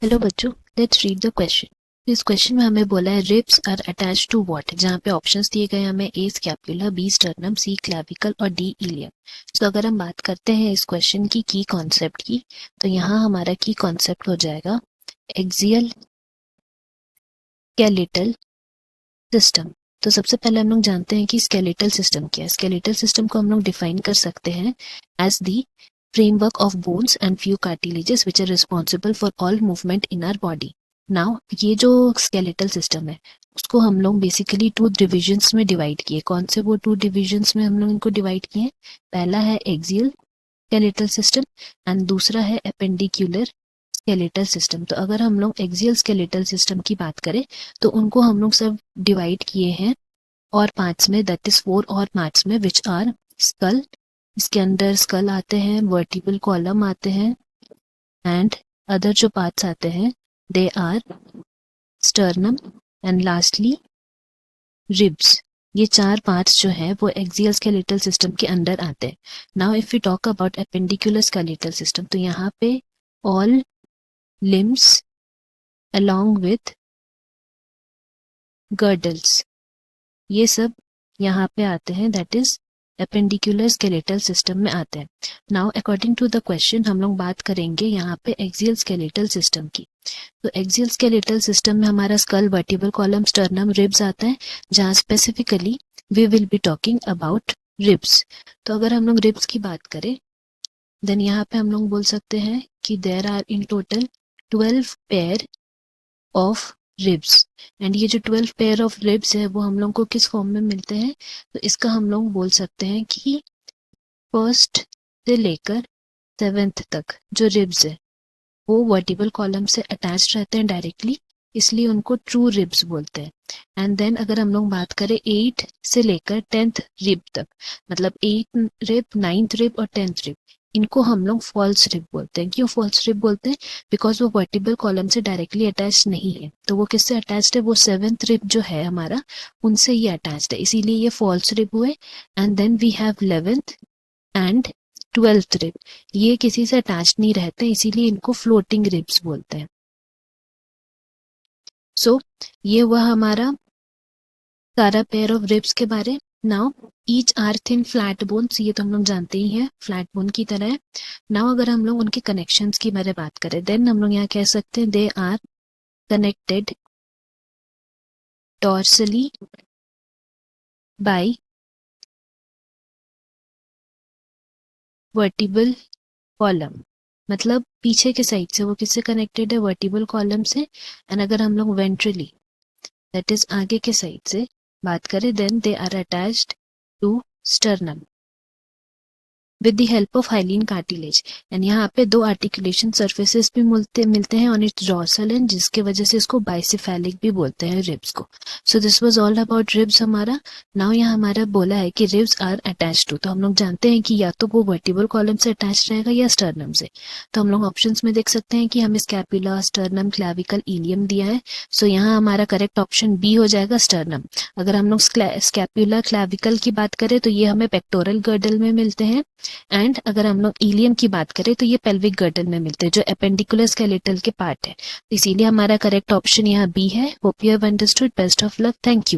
Hello बच्चों, let's read the question. इस question में हमें बोला है ribs are attached to what, जहाँ पे ऑप्शंस दिए गए हमें A scapula, B sternum, C clavicle और डी इलियम। तो अगर हम बात करते हैं इस क्वेश्चन की कॉन्सेप्ट की, तो यहाँ हमारा की कॉन्सेप्ट हो जाएगा एक्सियल स्केलेटल सिस्टम। तो सबसे पहले हम लोग जानते हैं कि स्केलेटल सिस्टम क्या है। स्केलेटल सिस्टम को हम लोग डिफाइन कर सकते हैं as the framework of bones and few cartilages which are responsible for all movement in our body. Now ये जो skeletal system है उसको हम लोग बेसिकली टू डिविजन्स में डिवाइड किए। कौन से वो टू डिविजन्स में हम लोग इनको डिवाइड किए? पहला है एक्सियल स्केलेटल सिस्टम एंड दूसरा है एपेंडिकुलर स्केलेटल सिस्टम। तो अगर हम लोग एक्सियल स्केलेटल सिस्टम की बात करें तो उनको हम लोग सब डिवाइड किए हैं और पार्ट्स में, दैट इज 4 और पार्ट्स में, विच आर स्कल, इसके अंदर स्कल आते हैं, वर्टिबल कॉलम आते हैं एंड अदर जो पार्ट्स आते हैं they are sternum and lastly ribs. ये 4 पार्ट्स जो है वो एक्सियल स्केलेटल सिस्टम के अंदर आते हैं। Now if we talk about appendicular skeletal system, तो यहाँ पे all limbs along with girdles, ये सब यहाँ पे आते हैं, that is appendicular skeletal system में आते हैं। Now according to the question हम लोग बात करेंगे यहाँ पे एक्सियल स्केलेटल सिस्टम की। तो एक्सियल स्केलेटल सिस्टम में हमारा skull, vertebral column, sternum, ribs आता है, जहाँ specifically we will be talking about ribs. तो अगर हम लोग रिब्स की बात करें देन यहाँ पे हम लोग बोल सकते हैं कि there are in total 12 pair of ribs and ये जो 12 पेयर ऑफ रिब्स है वो हम लोग को किस फॉर्म में मिलते हैं? तो इसका हम लोग बोल सकते हैं कि फर्स्ट से लेकर 7th तक जो रिब्स है वो वर्टिबल कॉलम से अटैच रहते हैं डायरेक्टली, इसलिए उनको ट्रू रिब्स बोलते हैं। एंड देन अगर हम लोग बात करें 8 से लेकर 10th रिब तक, मतलब 8th रिब, 9th रिब और 10th रिब, इनको हम लोग फॉल्स रिब बोलते हैं। क्यों फॉल्स रिब बोलते हैं? बिकॉज वो वर्टिबल कॉलम से डायरेक्टली अटैच नहीं है। तो वो किससे अटैच्ड है? वो 7th रिब जो है हमारा, उनसे ही अटैच्ड है, इसीलिए ये फॉल्स रिब हुए। And then we have 11th and 12th rib, ये किसी से अटैच नहीं रहते, इसीलिए इनको फ्लोटिंग रिब्स बोलते हैं। सो ये हुआ हमारा सारा पेयर ऑफ रिब्स के बारे। Now each are thin flat bones, ये तो हम लोग जानते ही हैं, फ्लैट बोन की तरह है। नाउ अगर हम लोग उनके कनेक्शंस की बारे बात करें देन हम लोग यहाँ कह सकते हैं they are connected dorsally by vertebral column, मतलब पीछे के साइड से वो किससे कनेक्टेड है? वर्टिबल कॉलम से। एंड अगर हम लोग वेंट्रली, दैट इज आगे के साइड से बात करें then they are attached to sternum with the help of hyaline cartilage. And यहाँ पे 2 आर्टिकुलेशन सर्फेसेस भी मिलते हैं ऑन इट्स डॉर्सल एंड, जिसके वजह से इसको बाइसेफेलिक भी बोलते हैं रिब्स को। So this was all about ribs हमारा। नाउ यहाँ हमारा बोला है कि रिब्स आर अटैच्ड टू, तो हम लोग जानते हैं कि या तो वो वर्टिबल कॉलम से अटैच रहेगा या स्टर्नम से। तो हम लोग ऑप्शंस में देख सकते हैं कि हमें स्कैपुला, स्टर्नम, क्लैविकल, इलियम दिया है। सो यहाँ हमारा करेक्ट ऑप्शन बी हो जाएगा, स्टर्नम। अगर हम लोग स्कैपुला, क्लैविकल की बात करें तो ये हमें पेक्टोरल गर्डल में मिलते हैं। एंड अगर हम लोग इलियम की बात करें तो ये पेल्विक गर्डल में मिलते हैं, जो एपेंडिकुलर स्केलेटल के पार्ट है। इसीलिए हमारा करेक्ट ऑप्शन यहाँ बी है। Hope you have understood. Best of luck. Thank you.